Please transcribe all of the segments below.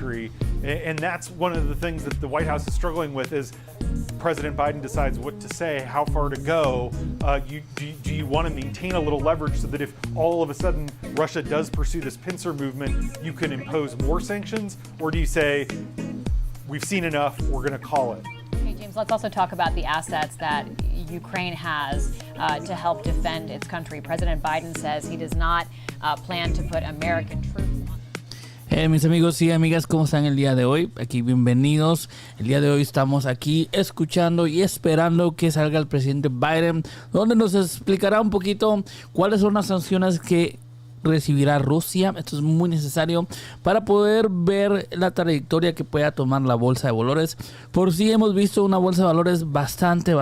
country. And that's one of the things that the White House is struggling with is President Biden decides what to say, how far to go. Do you want to maintain a little leverage so that if all of a sudden Russia does pursue this pincer movement, you can impose more sanctions? Or do you say, we've seen enough, we're going to call it? Okay, James, let's also talk about the assets that Ukraine has to help defend its country. President Biden says he does not plan to put American troops on. Mis amigos y amigas, ¿cómo están el día de hoy? Aquí bienvenidos. El día de hoy estamos aquí escuchando y esperando que salga el presidente Biden, donde nos explicará un poquito cuáles son las sanciones que recibirá Rusia. Esto es muy necesario para poder ver la trayectoria que pueda tomar la bolsa de valores. Por si hemos visto una bolsa de valores bastante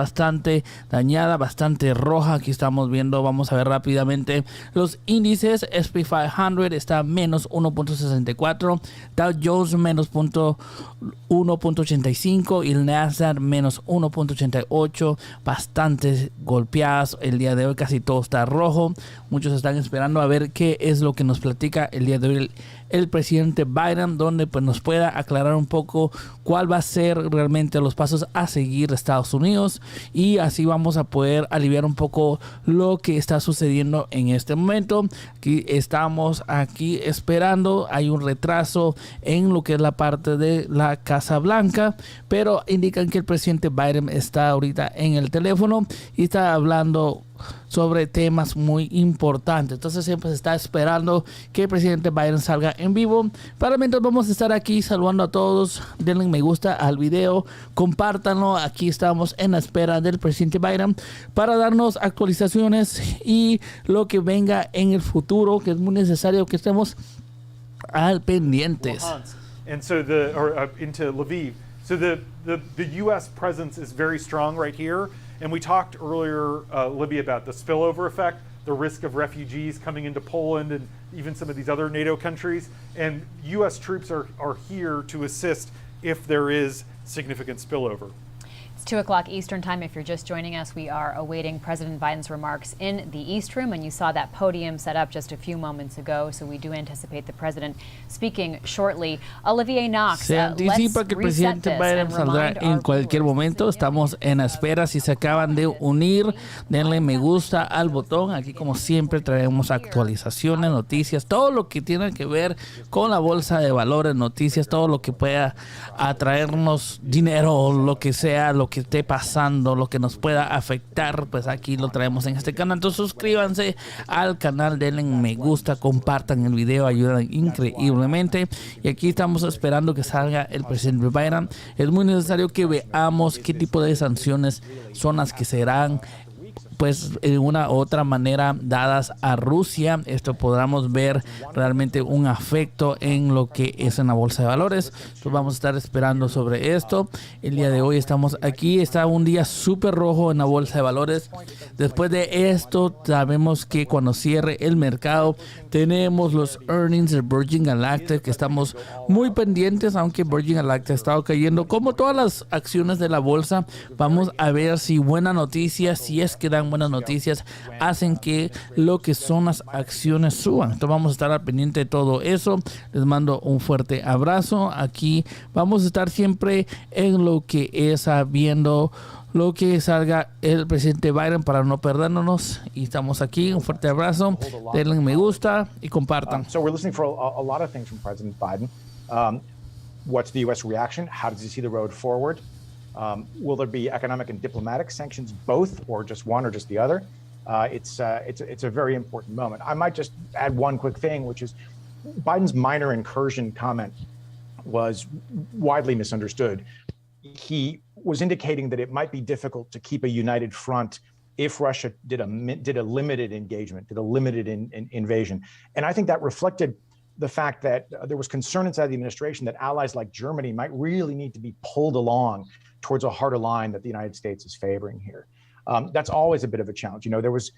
dañada, bastante roja. Aquí estamos viendo, vamos a ver rápidamente los índices. S&P 500 está menos 1.64, Dow Jones menos 1.85 y el Nasdaq menos 1.88. Bastante golpeadas el día de hoy, casi todo está rojo. Muchos están esperando a ver qué es lo que nos platica el día de hoy el presidente Biden, donde pues nos pueda aclarar un poco cuál va a ser realmente los pasos a seguir de Estados Unidos, y así vamos a poder aliviar un poco lo que está sucediendo en este momento. Aquí estamos esperando, hay un retraso en lo que es la parte de la Casa Blanca, pero indican que el presidente Biden está ahorita en el teléfono y está hablando sobre temas muy importantes. Entonces siempre se está esperando que el presidente Biden salga en vivo. Para mientras vamos a estar aquí saludando a todos. Denle me gusta al video, compártanlo. Aquí estamos en la espera del presidente Biden para darnos actualizaciones y lo que venga en el futuro, que es muy necesario que estemos al pendientes. And so into Lviv. So the U.S. presence is very strong right here. And we talked earlier, Libby, about the spillover effect, the risk of refugees coming into Poland and even some of these other NATO countries. And U.S. troops are here to assist if there is significant spillover. It's 2 o'clock Eastern time. If you're just joining us, we are awaiting President Biden's remarks in the East Room, and you saw that podium set up just a few moments ago, so we do anticipate the president speaking shortly. Olivier Knox, se anticipa que el presidente Biden saldrá en cualquier momento. Estamos en espera. Si se acaban de unir, denle me gusta al botón. Aquí, como siempre, traemos actualizaciones, noticias, todo lo que tiene que ver con la bolsa de valores, noticias, todo lo que pueda atraernos dinero, lo que sea, lo que esté pasando, lo que nos pueda afectar, pues aquí lo traemos en este canal. Entonces suscríbanse al canal, denle me gusta, compartan el video, ayudan increíblemente. Y aquí estamos esperando que salga el presidente Biden. Es muy necesario que veamos qué tipo de sanciones son las que serán, pues, de una u otra manera dadas a Rusia. Esto podamos ver realmente un afecto en lo que es en la bolsa de valores. Entonces vamos a estar esperando sobre esto. El día de hoy estamos aquí, está un día súper rojo en la bolsa de valores. Después de esto, sabemos que cuando cierre el mercado tenemos los earnings de Virgin Galactic, que estamos muy pendientes, aunque Virgin Galactic ha estado cayendo como todas las acciones de la bolsa. Vamos a ver si buena noticia, si es que dan buenas noticias, hacen que lo que son las acciones suban. Entonces vamos a estar al pendiente de todo eso. Les mando un fuerte abrazo. Aquí vamos a estar siempre en lo que es viendo lo que salga el presidente Biden para no perdernos. Y estamos aquí. Un fuerte abrazo. Denle me gusta y compartan. So we're listening for a lot of things from President Biden. What's the U.S. reaction? How does he see the road forward? Will there be economic and diplomatic sanctions, both, or just one, or just the other? It's a very important moment. I might just add one quick thing, which is Biden's minor incursion comment was widely misunderstood. He was indicating that it might be difficult to keep a united front if Russia did a limited engagement, did a limited invasion. And I think that reflected the fact that there was concern inside the administration that allies like Germany might really need to be pulled along towards a harder line that the United States is favoring here. That's always a bit of a challenge. You know, there was,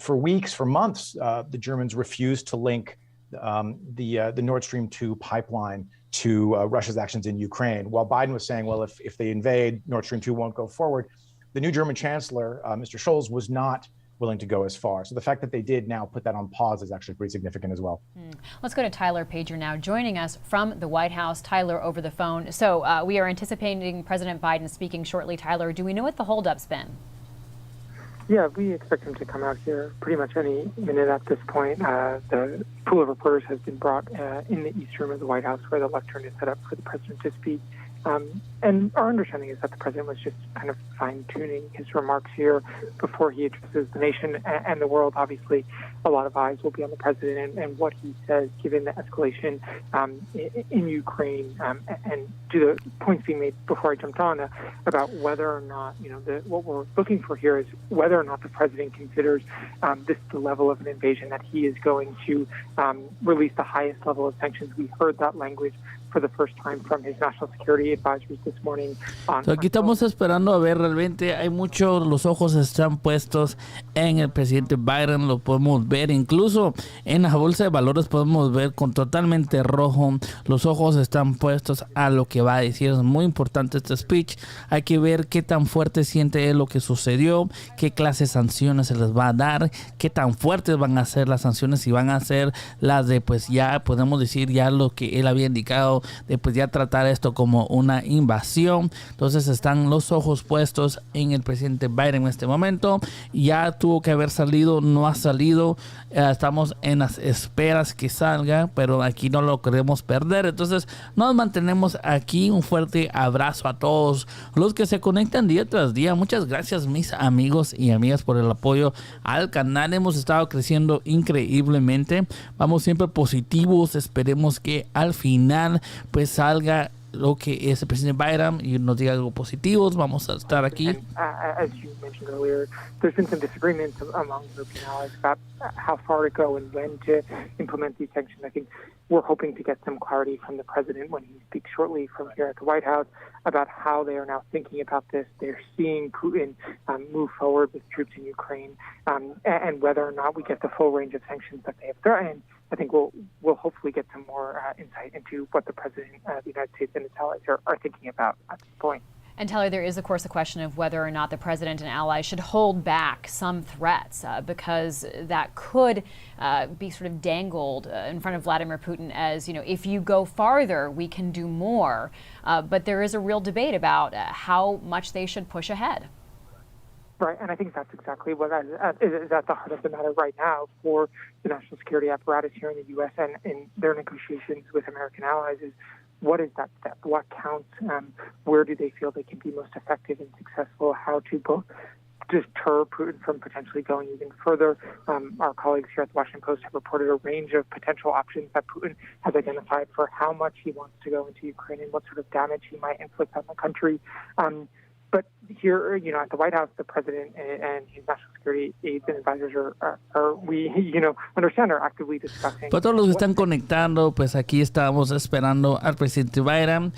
for weeks, for months, the Germans refused to link the Nord Stream 2 pipeline to Russia's actions in Ukraine, while Biden was saying, well, if they invade, Nord Stream 2 won't go forward. The new German chancellor, Mr. Scholz, was not willing to go as far. So the fact that they did now put that on pause is actually pretty significant as well. Let's go to Tyler Pager now, joining us from the White House. Tyler, over the phone. So we are anticipating President Biden speaking shortly. Tyler, do we know what the holdup's been? Yeah, we expect him to come out here pretty much any minute at this point. The pool of reporters has been brought in the East Room of the White House, where the lectern is set up for the president to speak. And our understanding is that the president was just kind of fine-tuning his remarks here before he addresses the nation and the world. Obviously, a lot of eyes will be on the president and what he says, given the escalation in Ukraine, and to the points being made before I jumped on about whether or not, what we're looking for here is whether or not the president considers this the level of an invasion that he is going to release the highest level of sanctions. We heard that language for the first time from his national security advisors this morning. Aquí estamos esperando a ver, realmente hay muchos, los ojos están puestos en el presidente Biden, lo podemos ver, incluso en la bolsa de valores podemos ver con totalmente rojo, los ojos están puestos a lo que va a decir. Es muy importante este speech, hay que ver qué tan fuerte siente él lo que sucedió, qué clase de sanciones se les va a dar, qué tan fuertes van a ser las sanciones, si van a ser las de, pues ya podemos decir ya lo que él había indicado, de pues ya tratar esto como una invasión. Entonces están los ojos puestos en el presidente Biden en este momento. Ya tuvo que haber salido, no ha salido, estamos en las esperas que salga, pero aquí no lo queremos perder. Entonces nos mantenemos aquí. Un fuerte abrazo a todos los que se conectan día tras día. Muchas gracias, mis amigos y amigas, por el apoyo al canal. Hemos estado creciendo increíblemente, vamos siempre positivos. Esperemos que al final pues salga lo que es el presidente Biden y nos diga algo positivo. Vamos a estar aquí. As you mentioned earlier, there's been some disagreements among European allies about how far to go and when to implement these sanctions. I think we're hoping to get some clarity from the president when he speaks shortly from here at the White House about how they are now thinking about this. They're seeing Putin move forward with troops in Ukraine, and whether or not we get the full range of sanctions that they have threatened. I think we'll hopefully get some more insight into what the president of the United States and its allies are thinking about at this point. And Tyler, there is, of course, a question of whether or not the president and allies should hold back some threats, because that could be sort of dangled in front of Vladimir Putin as, if you go farther, we can do more. But there is a real debate about how much they should push ahead. Right, and I think that's exactly what is at the heart of the matter right now for the national security apparatus here in the U.S. and in their negotiations with American allies is, what is that step? What counts? Where do they feel they can be most effective and successful? How to both deter Putin from potentially going even further. Our colleagues here at the Washington Post have reported a range of potential options that Putin has identified for how much he wants to go into Ukraine and what sort of damage he might inflict on the country. But here, at the White House, the president and his national security aides and advisors are actively discussing. Para todos los que están conectando, pues aquí estamos esperando al presidente Biden.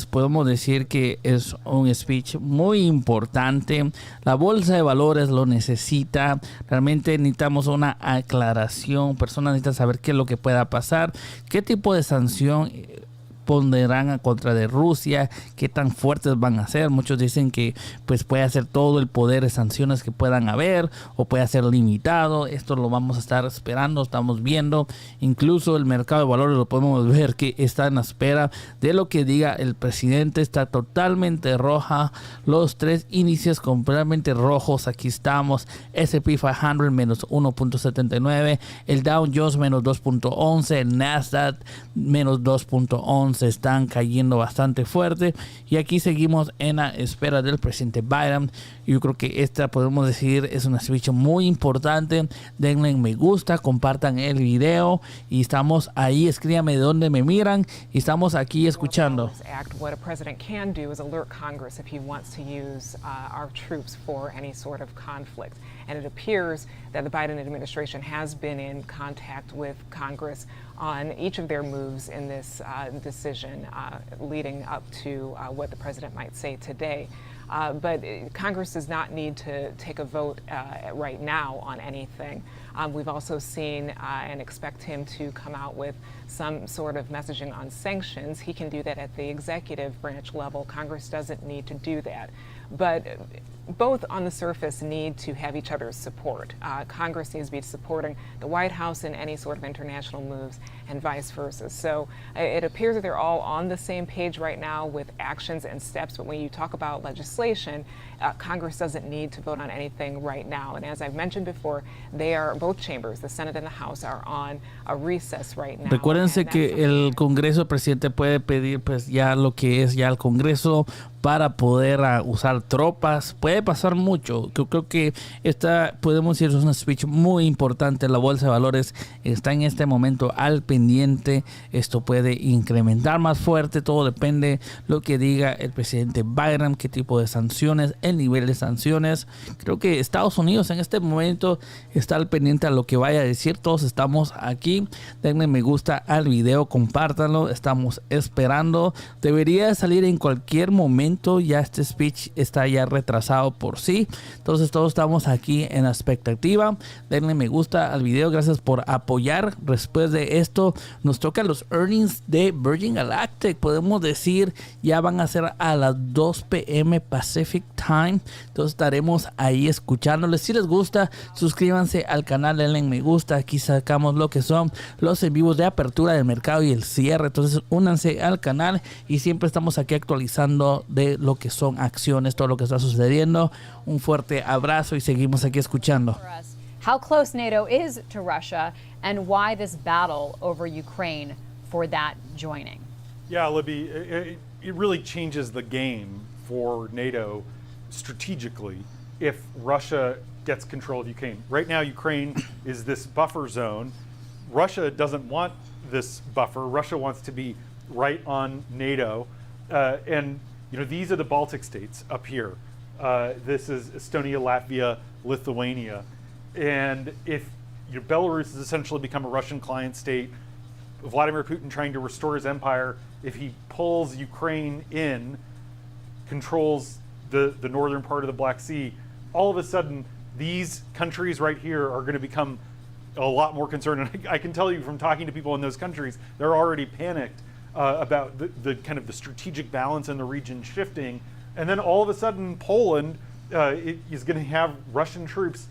Podemos decir que es un speech muy importante. La bolsa de valores lo necesita. Realmente necesitamos una aclaración. Personas necesitan saber qué es lo que pueda pasar, qué tipo de sanción pondrán a contra de Rusia, qué tan fuertes van a ser. Muchos dicen que pues puede ser todo el poder de sanciones que puedan haber o puede ser limitado. Esto lo vamos a estar esperando, estamos viendo. Incluso el mercado de valores lo podemos ver que está en la espera de lo que diga el presidente. Está totalmente roja, los tres índices completamente rojos. Aquí estamos, S&P 500 menos 1.79, el Dow Jones menos 2.11, el Nasdaq menos 2.11. Se están cayendo bastante fuerte y aquí seguimos en la espera del presidente Biden. Yo creo que esta, podemos decir, es una speech muy importante. Denle me gusta, compartan el video y estamos ahí. Escríbanme de dónde me miran y estamos aquí escuchando. What a president can do is alert Congress if he wants to use our troops for any sort of conflict. And it appears that the Biden administration has been in contact with Congress on each of their moves in this decision leading up to what the president might say today. But Congress does not need to take a vote right now on anything. We've also seen and expect him to come out with some sort of messaging on sanctions. He can do that at the executive branch level. Congress doesn't need to do that. But both on the surface need to have each other's support. Congress needs to be supporting the White House in any sort of international moves and vice versa. So it appears that they're all on the same page right now with actions and steps. But when you talk about legislation, Congress doesn't need to vote on anything right now. And as I've mentioned before, both chambers, the Senate and the House, are on a recess right now. Recuérdense que el Congreso, el presidente puede pedir pues ya lo que es ya el Congreso para poder usar tropas. Puede pasar mucho. Creo que esta, podemos decir, es una speech muy importante. La Bolsa de Valores está en este momento al pendiente. Esto puede incrementar más fuerte. Todo depende lo que diga el presidente Biden, qué tipo de sanciones, el nivel de sanciones. Creo que Estados Unidos en este momento está al pendiente a lo que vaya a decir. Todos estamos aquí. Denle me gusta al video, compártanlo. Estamos esperando. Debería salir en cualquier momento. Ya este speech está ya retrasado por sí. Entonces todos estamos aquí en la expectativa. Denle me gusta al video. Gracias por apoyar. Después de esto nos toca los earnings de Virgin Galactic. Podemos decir ya van a ser a las 2 p.m. Pacific Time. Entonces estaremos ahí escuchándoles. Si les gusta, suscríbanse al canal. Denle me gusta. Aquí sacamos lo que son los en vivos de apertura del mercado y el cierre. Entonces únanse al canal y siempre estamos aquí actualizando de lo que son acciones, todo lo que está sucediendo. Un fuerte abrazo y seguimos aquí escuchando. How close NATO is to Russia and why this battle over Ukraine for that joining. Yeah, Libby, it really changes the game for NATO strategically if Russia gets control of Ukraine. Right now, Ukraine is this buffer zone. Russia doesn't want this buffer. Russia wants to be right on NATO. And you know, these are the Baltic states up here. This is Estonia, Latvia, Lithuania. And if Belarus has essentially become a Russian client state, Vladimir Putin trying to restore his empire, if he pulls Ukraine in, controls the northern part of the Black Sea, all of a sudden, these countries right here are going to become a lot more concerned. And I can tell you from talking to people in those countries, they're already panicked about the kind of the strategic balance in the region shifting. And then all of a sudden, Poland is going to have Russian troops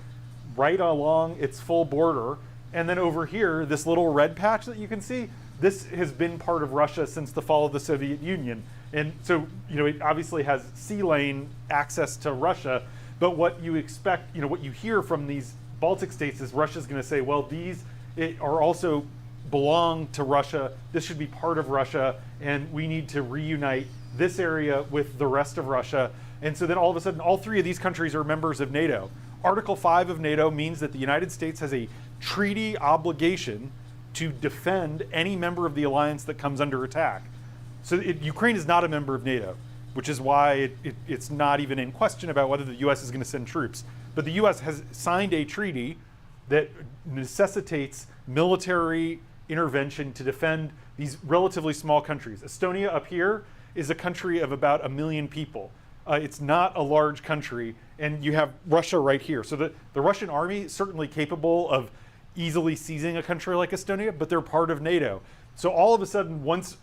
right along its full border. And then over here, this little red patch that you can see, this has been part of Russia since the fall of the Soviet Union. And so, you know, it obviously has sea lane access to Russia. But what you expect, you know, what you hear from these Baltic states is Russia's going to say, well, these are also belong to Russia. This should be part of Russia, and we need to reunite this area with the rest of Russia. And so then all of a sudden, all three of these countries are members of NATO. Article 5 of NATO means that the United States has a treaty obligation to defend any member of the alliance that comes under attack. So Ukraine is not a member of NATO, which is why it's not even in question about whether the U.S. is going to send troops. But the U.S. has signed a treaty that necessitates military intervention to defend these relatively small countries. Estonia up here is a country of about 1 million people. It's not a large country, and you have Russia right here. So the Russian army is certainly capable of easily seizing a country like Estonia, but they're part of NATO. So all of a sudden, once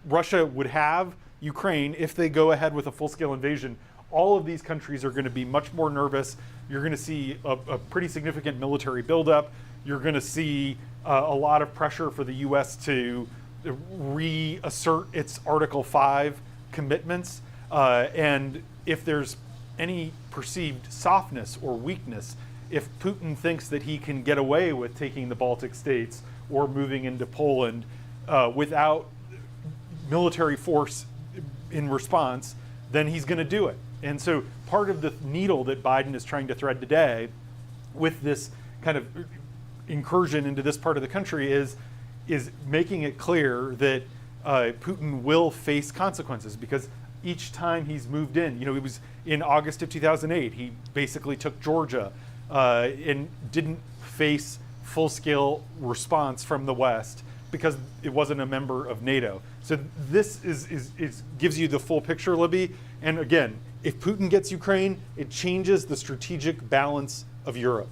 Russia would have Ukraine, if they go ahead with a full-scale invasion, all of these countries are going to be much more nervous. You're going to see a pretty significant military buildup. You're going to see a lot of pressure for the U.S. to reassert its Article 5 commitments. And if there's any perceived softness or weakness, if Putin thinks that he can get away with taking the Baltic states or moving into Poland without military force in response, then he's going to do it. And so part of the needle that Biden is trying to thread today with this kind of incursion into this part of the country is making it clear that Putin will face consequences, because each time he's moved in, you know, it was in August of 2008, he basically took Georgia and didn't face full-scale response from the West because it wasn't a member of NATO. So this is gives you the full picture, Libby. And again, if Putin gets Ukraine, it changes the strategic balance of Europe.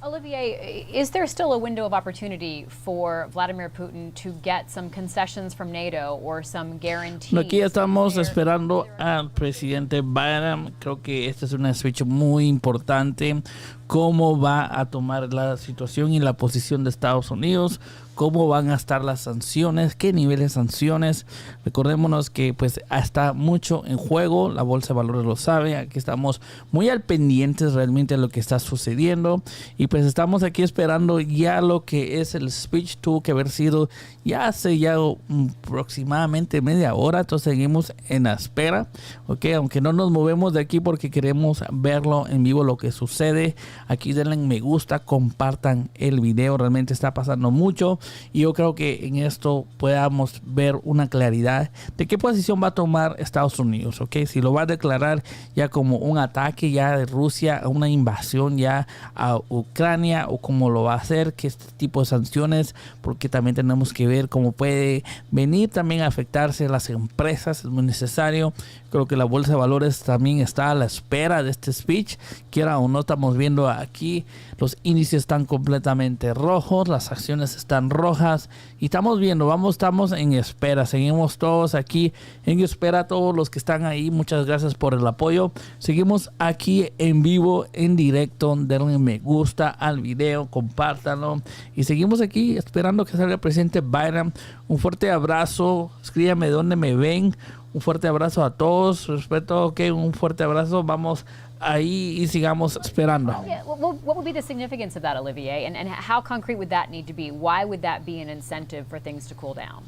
Olivier, is there still a window of opportunity for Vladimir Putin to get some concessions from NATO or some guarantees? Aquí estamos esperando al presidente Biden. Creo que este es un speech muy importante. Cómo va a tomar la situación y la posición de Estados Unidos. Cómo van a estar las sanciones, qué nivel de sanciones. Recordémonos que pues está mucho en juego, la Bolsa de Valores lo sabe, aquí estamos muy al pendientes realmente de lo que está sucediendo y pues estamos aquí esperando ya lo que es el speech. Tuvo que haber sido ya hace aproximadamente media hora, entonces seguimos en la espera, ok, aunque no nos movemos de aquí porque queremos verlo en vivo lo que sucede. Aquí denle me gusta, compartan el video, realmente está pasando mucho. Y yo creo que en esto podamos ver una claridad de qué posición va a tomar Estados Unidos, ¿ok? Si lo va a declarar ya como un ataque ya de Rusia, una invasión ya a Ucrania, o cómo lo va a hacer, que este tipo de sanciones, porque también tenemos que ver cómo puede venir también a afectarse las empresas, es muy necesario. Creo que la Bolsa de Valores también está a la espera de este speech, quiera o no. Estamos viendo aquí los índices están completamente rojos, las acciones están rojas y estamos viendo, estamos en espera, seguimos todos aquí en espera, todos los que están ahí, muchas gracias por el apoyo. Seguimos aquí en vivo, en directo, denle me gusta al video, compártanlo y seguimos aquí esperando que salga el presidente Biden. Un fuerte abrazo, escríbame dónde me ven. Un fuerte abrazo a todos, respeto, ok, un fuerte abrazo, vamos ahí y sigamos esperando. Yeah, what would be the significance of that, Olivier, and how concrete would that need to be? Why would that be an incentive for things to cool down?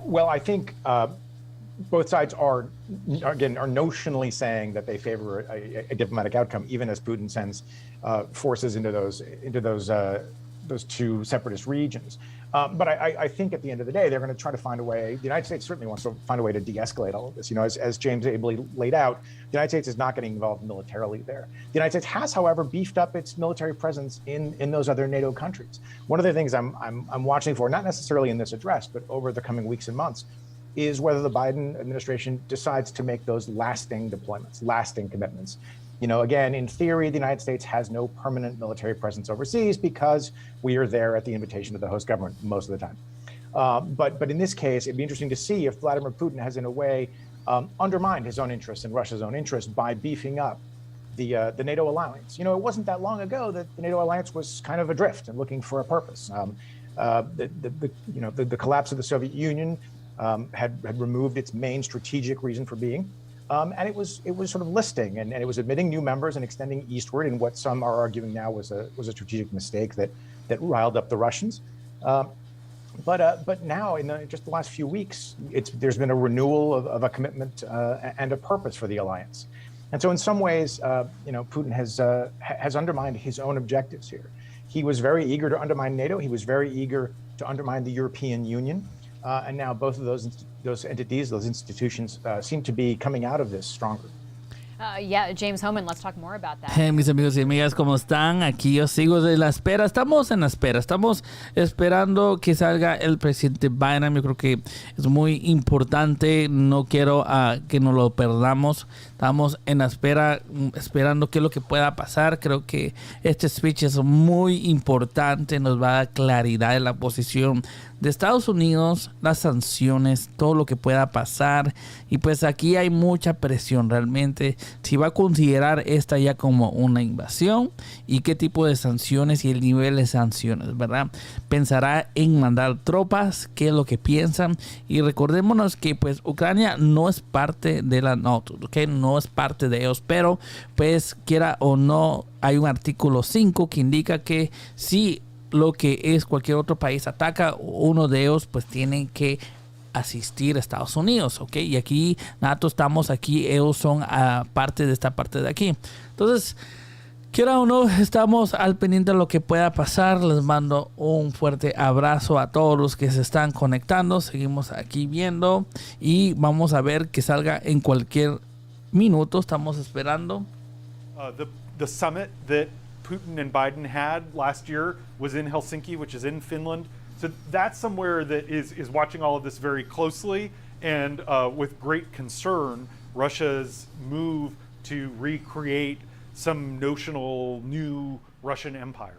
Well, I think both sides are notionally saying that they favor a diplomatic outcome, even as Putin sends forces into those two separatist regions. But I think at the end of the day, they're going to try to find a way. The United States certainly wants to find a way to de-escalate all of this. You know, as James ably laid out, the United States is not getting involved militarily there. The United States has, however, beefed up its military presence in those other NATO countries. One of the things I'm watching for, not necessarily in this address, but over the coming weeks and months, is whether the Biden administration decides to make those lasting deployments, lasting commitments. You know, again, in theory, the United States has no permanent military presence overseas because we are there at the invitation of the host government most of the time. But in this case, it'd be interesting to see if Vladimir Putin has, in a way, undermined his own interests and Russia's own interests by beefing up the NATO alliance. You know, it wasn't that long ago that the NATO alliance was kind of adrift and looking for a purpose. The collapse of the Soviet Union had removed its main strategic reason for being. And it was sort of listing and it was admitting new members and extending eastward in what some are arguing now was a strategic mistake that riled up the Russians. But now in just the last few weeks, there's been a renewal of a commitment and a purpose for the alliance. And so in some ways, Putin has undermined his own objectives here. He was very eager to undermine NATO. He was very eager to undermine the European Union. And now both of those entities, those institutions, seem to be coming out of this stronger. Yeah, James Homan, let's talk more about that. Mis amigos y amigas, ¿cómo están? Aquí yo sigo de la espera. Estamos en la espera. Estamos esperando que salga el presidente Biden. Yo creo que es muy importante. No quiero que nos lo perdamos. Estamos en la espera, esperando qué es lo que pueda pasar. Creo que este speech es muy importante. Nos va a dar claridad en la posición de Estados Unidos, las sanciones, todo lo que pueda pasar. Y pues aquí hay mucha presión realmente. Si va a considerar esta ya como una invasión y qué tipo de sanciones y el nivel de sanciones, ¿verdad? Pensará en mandar tropas, qué es lo que piensan. Y recordémonos que pues Ucrania no es parte de la NATO, ¿ok? No es parte de ellos, pero pues quiera o no, hay un artículo 5 que indica que si lo que es cualquier otro país ataca uno de ellos, pues tienen que asistir a Estados Unidos, ¿ok? Y aquí NATO estamos aquí, ellos son parte de esta parte de aquí. Entonces, quiera o no, estamos al pendiente de lo que pueda pasar. Les mando un fuerte abrazo a todos los que se están conectando. Seguimos aquí viendo y vamos a ver que salga en cualquier minuto. Estamos esperando. The summit that Putin and Biden had last year was in Helsinki, which is in Finland. So that's somewhere that is watching all of this very closely and with great concern. Russia's move to recreate some notional new Russian Empire.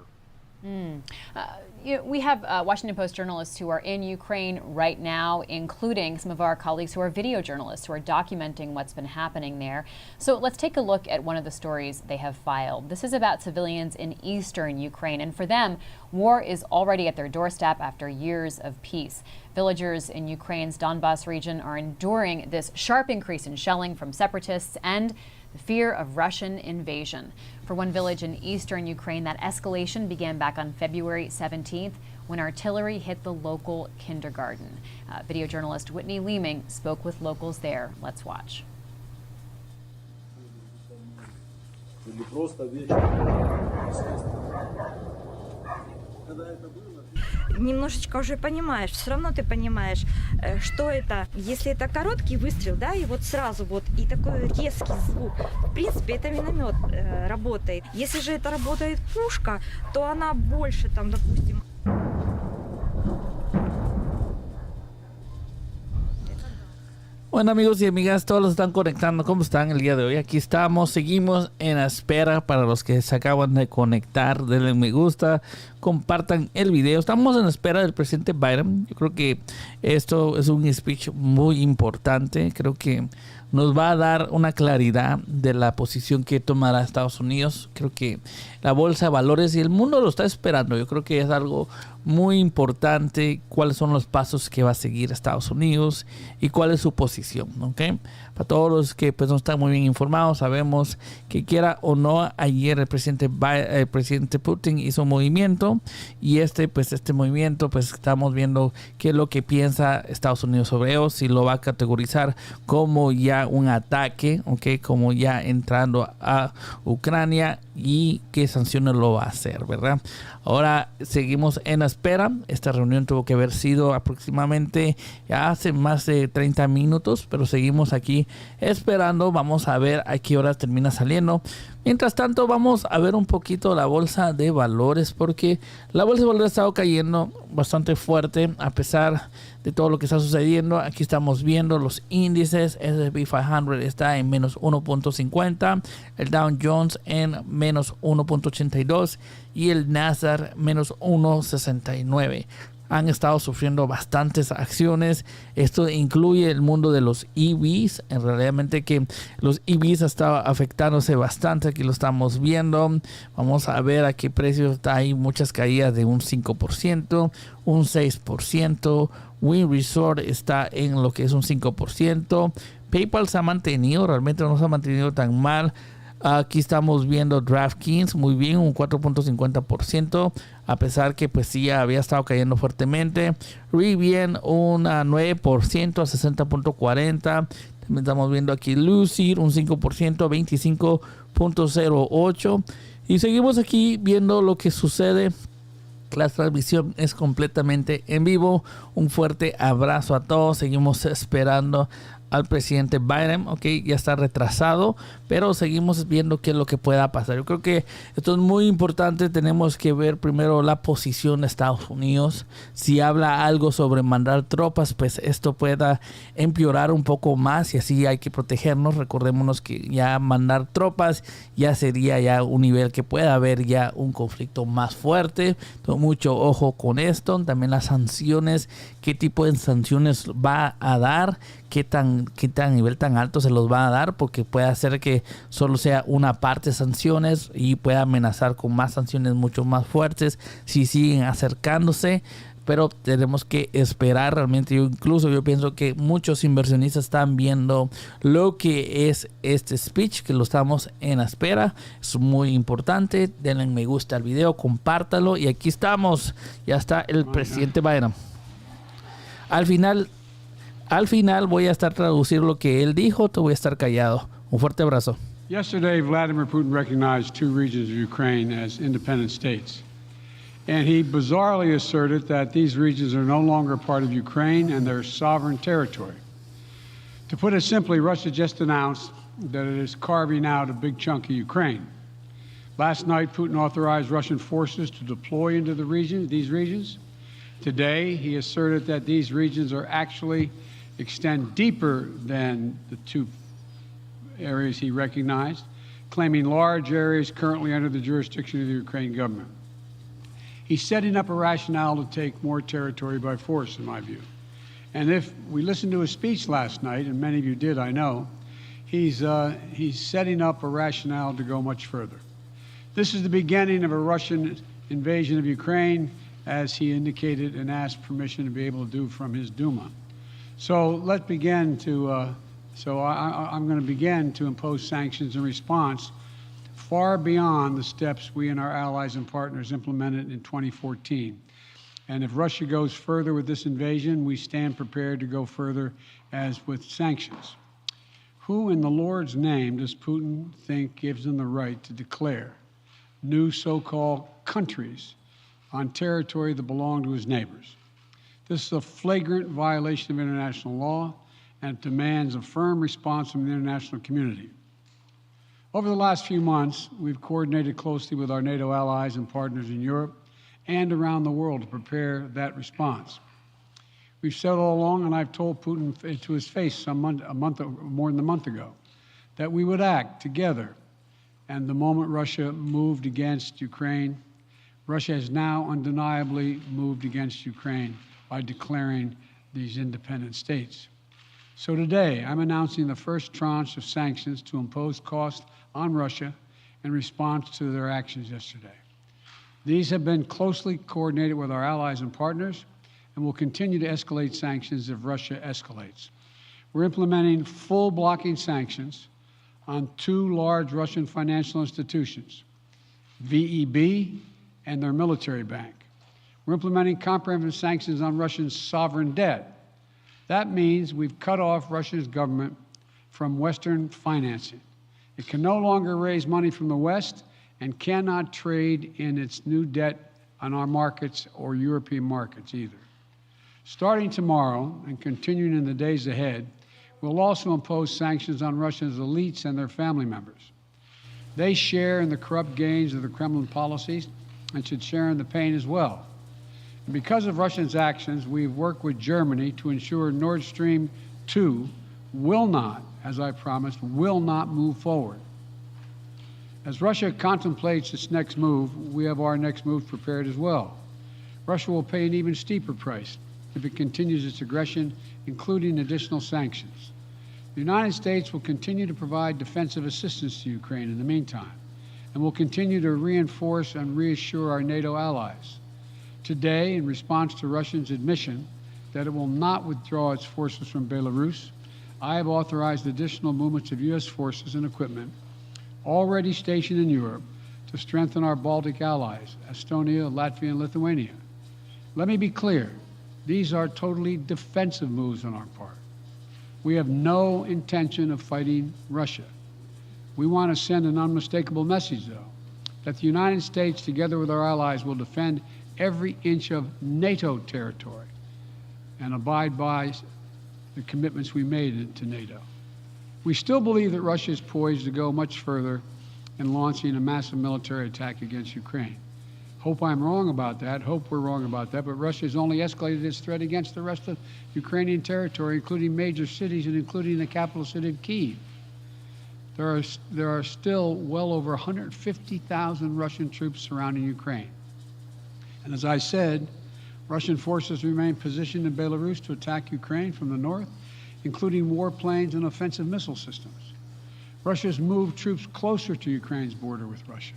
We have Washington Post journalists who are in Ukraine right now, including some of our colleagues who are video journalists who are documenting what's been happening there. So let's take a look at one of the stories they have filed. This is about civilians in eastern Ukraine, and for them, war is already at their doorstep after years of peace. Villagers in Ukraine's Donbas region are enduring this sharp increase in shelling from separatists and the fear of Russian invasion. For one village in eastern Ukraine, that escalation began back on February 17th when artillery hit the local kindergarten. Video journalist Whitney Leeming spoke with locals there. Let's watch. Немножечко уже понимаешь, все равно ты понимаешь, что это. Если это короткий выстрел, да, и вот сразу вот, и такой резкий звук, в принципе, это миномет работает. Если же это работает пушка, то она больше там, допустим. Bueno, amigos y amigas, todos los están conectando. ¿Cómo están el día de hoy? Aquí estamos, seguimos en espera. Para los que se acaban de conectar, denle me gusta, compartan el video. Estamos en espera del presidente Biden. Yo creo que esto es un speech muy importante. Creo que nos va a dar una claridad de la posición que tomará Estados Unidos. Creo que la bolsa de valores y el mundo lo está esperando. Yo creo que es algo muy importante cuáles son los pasos que va a seguir Estados Unidos y cuál es su posición, ¿ok? Para todos los que pues no están muy bien informados, sabemos que quiera o no, ayer el presidente Putin hizo un movimiento y este movimiento pues estamos viendo qué es lo que piensa Estados Unidos sobre ello, si lo va a categorizar como ya un ataque, ¿ok? Como ya entrando a Ucrania y qué sanciones lo va a hacer, ¿verdad? Ahora seguimos en espera. Esta reunión tuvo que haber sido aproximadamente hace más de 30 minutos, pero seguimos aquí esperando. Vamos a ver a qué hora termina saliendo. Mientras tanto, vamos a ver un poquito la bolsa de valores, porque la bolsa de valores ha estado cayendo bastante fuerte a pesar de todo lo que está sucediendo. Aquí estamos viendo los índices. S&P 500 está en menos 1.50, el Dow Jones en menos 1.82 y el Nasdaq menos 1.69. Han estado sufriendo bastantes acciones. Esto incluye el mundo de los EVs. En realidad que los EVs están afectándose bastante. Aquí lo estamos viendo. Vamos a ver a qué precio está. Hay muchas caídas de un 5%, un 6%. Wynn Resort está en lo que es un 5%. PayPal se ha mantenido. Realmente no se ha mantenido tan mal. Aquí estamos viendo DraftKings muy bien, un 4.50%, a pesar que pues sí había estado cayendo fuertemente. Rivian un 9% a 60.40. También estamos viendo aquí Lucid un 5%, 25.08. Y seguimos aquí viendo lo que sucede. La transmisión es completamente en vivo. Un fuerte abrazo a todos. Seguimos esperando al presidente Biden, ok, ya está retrasado, pero seguimos viendo qué es lo que pueda pasar. Yo creo que esto es muy importante. Tenemos que ver primero la posición de Estados Unidos. Si habla algo sobre mandar tropas, pues esto pueda empeorar un poco más y así hay que protegernos. Recordémonos que ya mandar tropas ya sería ya un nivel que pueda haber ya un conflicto más fuerte. Entonces, mucho ojo con esto. También las sanciones, qué tipo de sanciones va a dar, qué nivel tan alto se los va a dar, porque puede hacer que solo sea una parte de sanciones y pueda amenazar con más sanciones mucho más fuertes si siguen acercándose. Pero tenemos que esperar. Realmente yo pienso que muchos inversionistas están viendo lo que es este speech, que lo estamos en espera. Es muy importante. Denle me gusta al video, compártalo. Y aquí estamos. Ya está el presidente Biden. Al final voy a estar traducir lo que él dijo. Te voy a estar callado. Un fuerte abrazo. Yesterday, Vladimir Putin recognized two regions of Ukraine as independent states. And he bizarrely asserted that these regions are no longer part of Ukraine and they're sovereign territory. To put it simply, Russia just announced that it is carving out a big chunk of Ukraine. Last night, Putin authorized Russian forces to deploy into these regions. Today, he asserted that these regions are actually extend deeper than the two areas he recognized. claiming large areas currently under the jurisdiction of the Ukraine government. He's setting up a rationale to take more territory by force, in my view. And if we listened to his speech last night, and many of you did, I know, he's setting up a rationale to go much further. This is the beginning of a Russian invasion of Ukraine, as he indicated and asked permission to be able to do from his Duma. So let's begin to, I'm going to begin to impose sanctions in response far beyond the steps we and our allies and partners implemented in 2014. And if Russia goes further with this invasion, we stand prepared to go further as with sanctions. Who in the Lord's name does Putin think gives him the right to declare new so-called countries on territory that belong to his neighbors? This is a flagrant violation of international law and demands a firm response from the international community. Over the last few months, we've coordinated closely with our NATO allies and partners in Europe and around the world to prepare that response. We've said all along, and I've told Putin to his face more than a month ago, that we would act together. And the moment Russia moved against Ukraine, Russia has now undeniably moved against Ukraine by declaring these independent states. So today, I'm announcing the first tranche of sanctions to impose costs on Russia in response to their actions yesterday. These have been closely coordinated with our allies and partners and will continue to escalate sanctions if Russia escalates. We're implementing full blocking sanctions on two large Russian financial institutions, VEB and their military bank. We're implementing comprehensive sanctions on Russia's sovereign debt. That means we've cut off Russia's government from Western financing. It can no longer raise money from the West and cannot trade in its new debt on our markets or European markets either. Starting tomorrow and continuing in the days ahead, we'll also impose sanctions on Russia's elites and their family members. They share in the corrupt gains of the Kremlin policies and should share in the pain as well. And because of Russia's actions, we've worked with Germany to ensure Nord Stream 2 will not, as I promised, will not move forward. As Russia contemplates its next move, we have our next move prepared as well. Russia will pay an even steeper price if it continues its aggression, including additional sanctions. The United States will continue to provide defensive assistance to Ukraine in the meantime, and will continue to reinforce and reassure our NATO allies. Today, in response to Russia's admission that it will not withdraw its forces from Belarus, I have authorized additional movements of U.S. forces and equipment already stationed in Europe to strengthen our Baltic allies, Estonia, Latvia, and Lithuania. Let me be clear, these are totally defensive moves on our part. We have no intention of fighting Russia. We want to send an unmistakable message, though, that the United States, together with our allies, will defend every inch of NATO territory and abide by the commitments we made to NATO. We still believe that Russia is poised to go much further in launching a massive military attack against Ukraine. Hope I'm wrong about that, hope we're wrong about that, but Russia has only escalated its threat against the rest of Ukrainian territory, including major cities and including the capital city of Kyiv. There are still well over 150,000 Russian troops surrounding Ukraine. And as I said, Russian forces remain positioned in Belarus to attack Ukraine from the north, including warplanes and offensive missile systems. Russia's moved troops closer to Ukraine's border with Russia.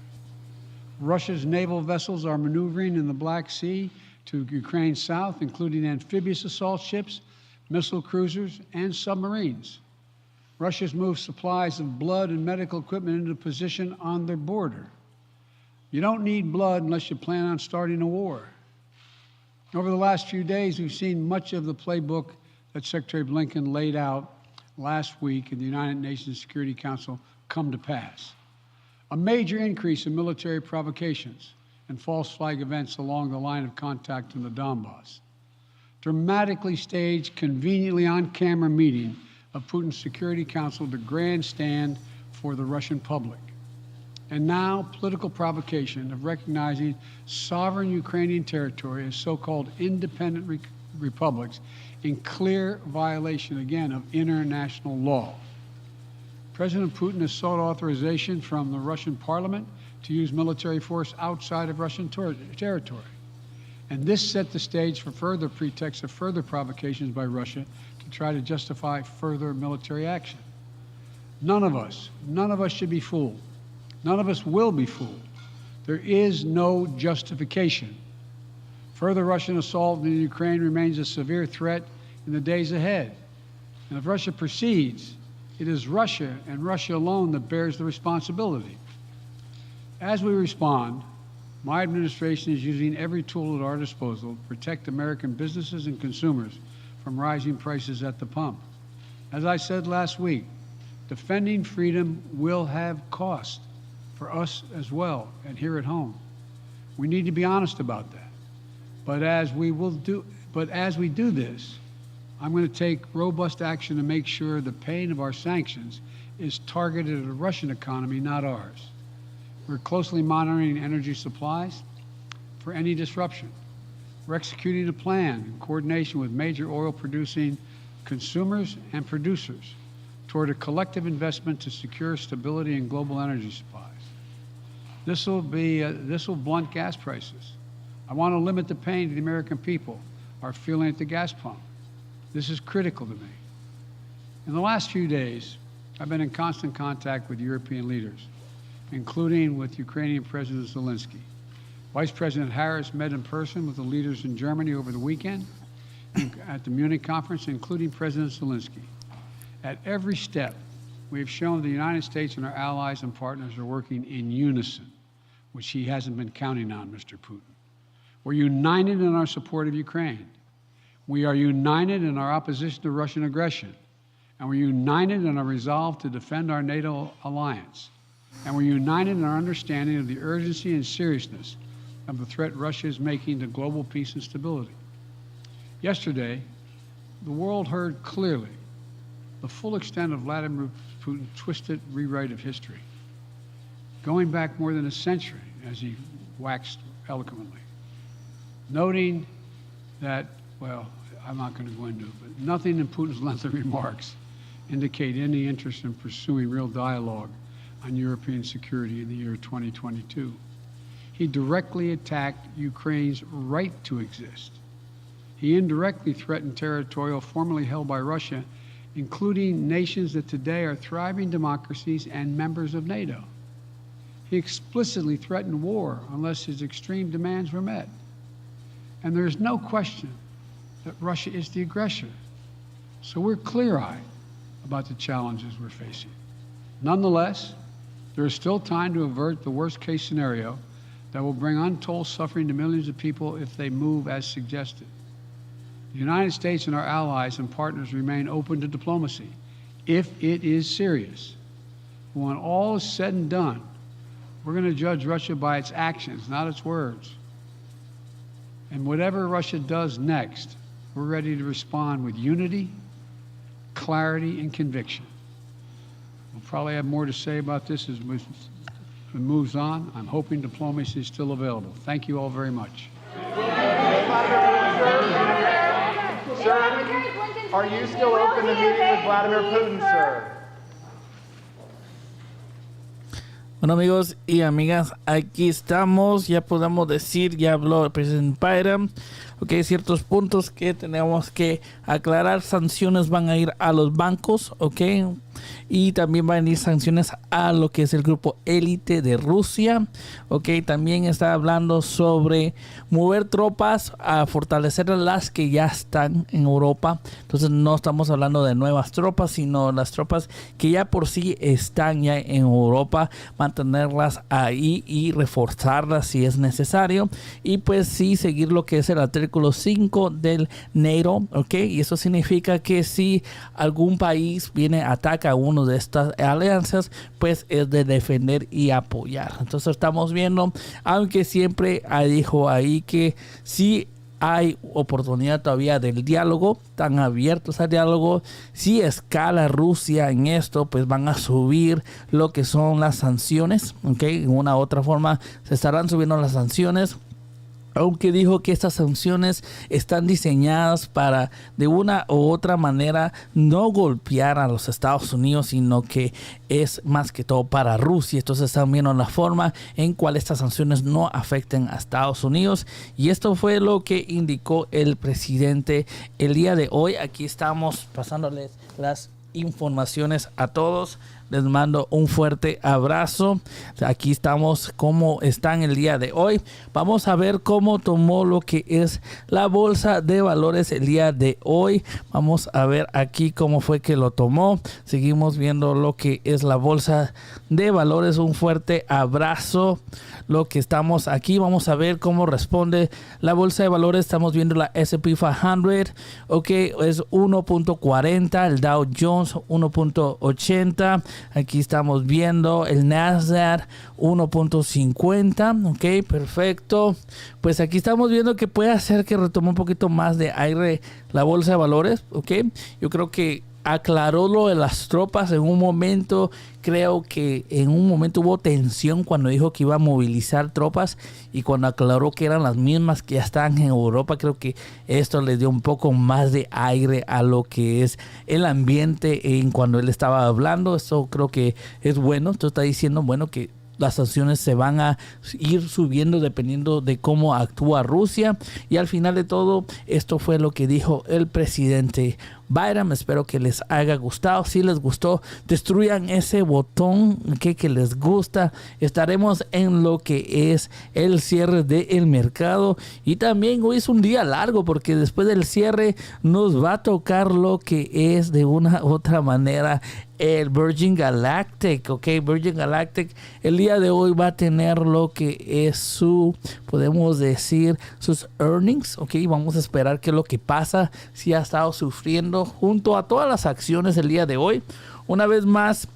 Russia's naval vessels are maneuvering in the Black Sea to Ukraine's south, including amphibious assault ships, missile cruisers, and submarines. Russia's moved supplies of blood and medical equipment into position on their border. You don't need blood unless you plan on starting a war. Over the last few days, we've seen much of the playbook that Secretary Blinken laid out last week in the United Nations Security Council come to pass. A major increase in military provocations and false flag events along the line of contact in the Donbass. Dramatically staged, conveniently on-camera meeting of Putin's Security Council to grandstand for the Russian public. And now, political provocation of recognizing sovereign Ukrainian territory as so-called independent republics in clear violation, again, of international law. President Putin has sought authorization from the Russian parliament to use military force outside of Russian territory. And this set the stage for further pretexts of further provocations by Russia to try to justify further military action. None of us should be fooled. None of us will be fooled. There is no justification. Further Russian assault in Ukraine remains a severe threat in the days ahead. And if Russia proceeds, it is Russia and Russia alone that bears the responsibility. As we respond, my administration is using every tool at our disposal to protect American businesses and consumers from rising prices at the pump. As I said last week, defending freedom will have cost for us as well and here at home. We need to be honest about that. But as we do this, I'm going to take robust action to make sure the pain of our sanctions is targeted at the Russian economy, not ours. We're closely monitoring energy supplies for any disruption. We're executing a plan in coordination with major oil-producing consumers and producers toward a collective investment to secure stability in global energy supplies. This will blunt gas prices. I want to limit the pain to the American people are feeling at the gas pump. This is critical to me. In the last few days, I've been in constant contact with European leaders, including with Ukrainian President Zelensky. Vice President Harris met in person with the leaders in Germany over the weekend at the Munich conference, including President Zelensky. At every step, we have shown the United States and our allies and partners are working in unison, which he hasn't been counting on, Mr. Putin. We're united in our support of Ukraine. We are united in our opposition to Russian aggression. And we're united in our resolve to defend our NATO alliance. And we're united in our understanding of the urgency and seriousness of the threat Russia is making to global peace and stability. Yesterday, the world heard clearly the full extent of Vladimir Putin's twisted rewrite of history, going back more than a century, as he waxed eloquently, noting that, well, I'm not going to go into it, but nothing in Putin's lengthy remarks indicate any interest in pursuing real dialogue on European security in the year 2022. He directly attacked Ukraine's right to exist. He indirectly threatened territory formerly held by Russia, including nations that today are thriving democracies and members of NATO. He explicitly threatened war unless his extreme demands were met. And there's no question that Russia is the aggressor. So we're clear-eyed about the challenges we're facing. Nonetheless, there is still time to avert the worst-case scenario that will bring untold suffering to millions of people if they move as suggested. The United States and our allies and partners remain open to diplomacy if it is serious. When all is said and done, we're going to judge Russia by its actions, not its words. And whatever Russia does next, we're ready to respond with unity, clarity, and conviction. We'll probably have more to say about this as it moves on. I'm hoping diplomacy is still available. Thank you all very much. Sir, are you still open to meeting with Vladimir Putin, sir? Bueno, amigos y amigas, aquí estamos. Ya podemos decir, ya habló el presidente Biden. Ok, ciertos puntos que tenemos que aclarar. Sanciones van a ir a los bancos, ok. Y también van a ir sanciones a lo que es el grupo élite de Rusia. Ok, también está hablando sobre mover tropas a fortalecer a las que ya están en Europa. Entonces no estamos hablando de nuevas tropas, sino las tropas que ya por sí están ya en Europa. Mantenerlas ahí y reforzarlas si es necesario. Y pues sí, seguir lo que es el artículo 5 del NATO. Ok, y eso significa que si algún país viene a atacar a uno de estas alianzas, pues es de defender y apoyar. Entonces estamos viendo, aunque siempre dijo ahí que sí hay oportunidad todavía del diálogo, están abiertos al diálogo. Si escala Rusia en esto, pues van a subir lo que son las sanciones, ¿ok? En una u otra forma se estarán subiendo las sanciones aunque dijo que estas sanciones están diseñadas para de una u otra manera no golpear a los Estados Unidos, sino que es más que todo para Rusia. Entonces están viendo la forma en cual estas sanciones no afecten a Estados Unidos, y esto fue lo que indicó el presidente el día de hoy. Aquí estamos pasándoles las informaciones a todos. Les mando un fuerte abrazo. Aquí estamos, cómo están el día de hoy. Vamos a ver cómo tomó lo que es la bolsa de valores el día de hoy. Vamos a ver aquí cómo fue que lo tomó. Seguimos viendo lo que es la bolsa de valores. Un fuerte abrazo. Lo que estamos aquí, vamos a ver cómo responde la bolsa de valores. Estamos viendo la S&P 500, ok, es 1.40, el Dow Jones 1.80. Aquí estamos viendo el Nasdaq 1.50, ok, perfecto. Pues aquí estamos viendo que puede hacer que retome un poquito más de aire la bolsa de valores, ok. Yo creo que aclaró lo de las tropas en un momento. Creo que en un momento hubo tensión cuando dijo que iba a movilizar tropas, y cuando aclaró que eran las mismas que ya estaban en Europa, creo que esto le dio un poco más de aire a lo que es el ambiente en cuando él estaba hablando. Esto creo que es bueno. Esto está diciendo, bueno, que las sanciones se van a ir subiendo dependiendo de cómo actúa Rusia, y al final de todo esto fue lo que dijo el presidente Biden. Espero que les haya gustado. Si les gustó, destruyan ese botón que les gusta. Estaremos en lo que es el cierre del mercado, y también hoy es un día largo porque después del cierre nos va a tocar lo que es de una u otra manera el Virgin Galactic, ok. Virgin Galactic el día de hoy va a tener lo que es su, podemos decir, sus earnings, ok. Vamos a esperar qué es lo que pasa, si ha estado sufriendo junto a todas las acciones el día de hoy. Una vez más,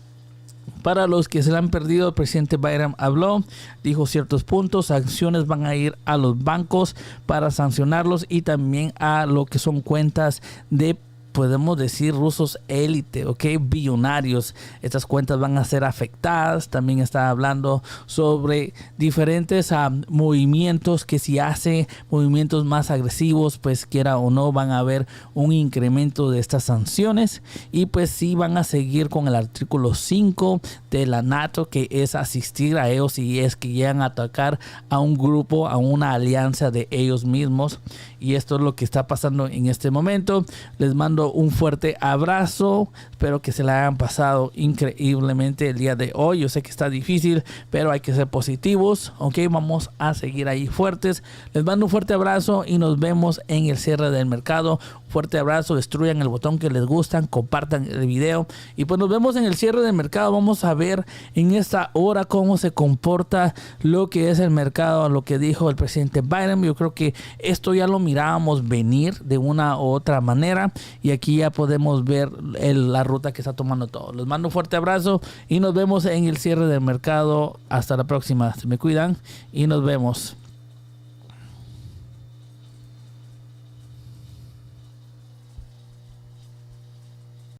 para los que se la han perdido, el presidente Biden habló, dijo ciertos puntos. Sanciones van a ir a los bancos para sancionarlos, y también a lo que son cuentas de, podemos decir, rusos élite, ok, billonarios. Estas cuentas van a ser afectadas. También está hablando sobre diferentes movimientos, que si hace movimientos más agresivos, pues quiera o no, van a haber un incremento de estas sanciones. Y pues sí van a seguir con el artículo 5 de la NATO, que es asistir a ellos si es que llegan a atacar a un grupo, a una alianza de ellos mismos. Y esto es lo que está pasando en este momento. Les mando un fuerte abrazo. Espero que se la hayan pasado increíblemente el día de hoy. Yo sé que está difícil, pero hay que ser positivos. Ok, vamos a seguir ahí fuertes. Les mando un fuerte abrazo y nos vemos en el cierre del mercado. Fuerte abrazo, destruyan el botón que les gustan, compartan el video, y pues nos vemos en el cierre del mercado. Vamos a ver en esta hora cómo se comporta lo que es el mercado, a lo que dijo el presidente Biden. Yo creo que esto ya lo mirábamos venir de una u otra manera, y aquí ya podemos ver la ruta que está tomando todo. Les mando un fuerte abrazo y nos vemos en el cierre del mercado. Hasta la próxima. Se me cuidan y nos vemos.